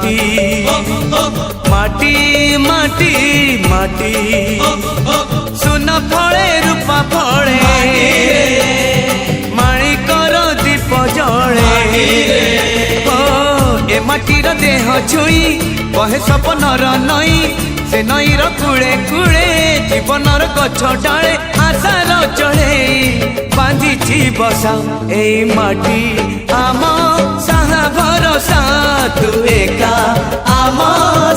माटी माटी माटी माटी सुन फले रूपा फले माणिकर दीप जले ए माटीर देह छुई कहे सपनर नई से नईर कूले कूले जीवनर गछ डाले आशार चढ़े बांधी बसा ए माटी आम साहा भरोसा तू एका आम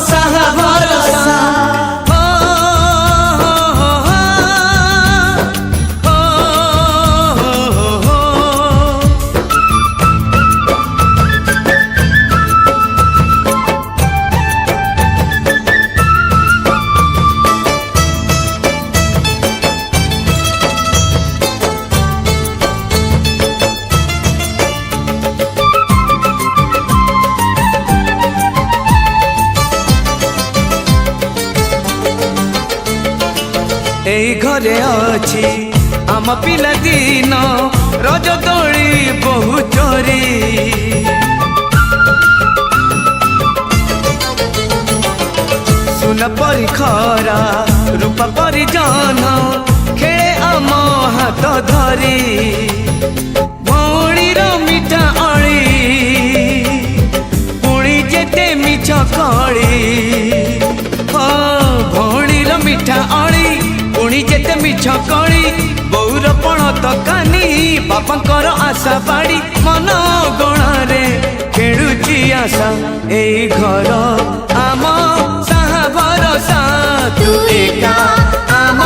साहा भरोसा एई घरे अछि आम पिला दिन रज दोली बहु चोरी सुन परी खरा रूप परी जन खेले आम हाथ धरी भौणीर मिठा अली पुणी जेते मिछ कली भौणीर मिठा अली पुणी जेते मिछ कली बौर पण तकानी बापांकर आशा बाड़ी मन गणारे खेलुची आशा एई घर आम साहा भरोसा तू एका आम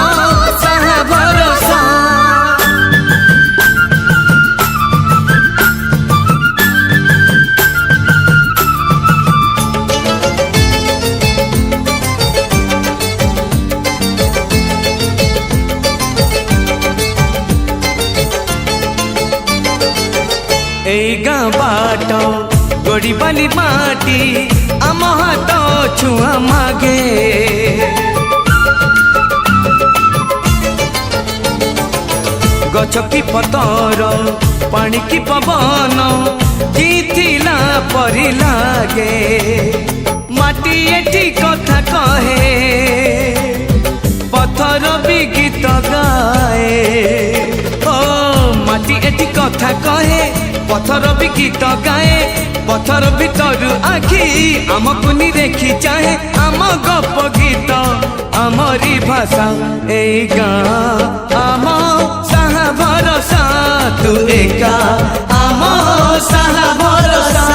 साहा भरोसा एई गाँ बाट गोड़ी बाली माटी आम हाथ छुआ मागे गछ की पतर पानी की पवन जीथिला परी लागे माटी एठी कथा कहे पत्थर भी गीत गाए ओ माटी एठी कथा कहे पत्थर भी गीत गाए पत्थर भीतर आखि आमको नि देखी चाहे आम गप गीत आमरी भाषा ए गाँ आम साहा भरोसा तू एका आम साहा भरोसा।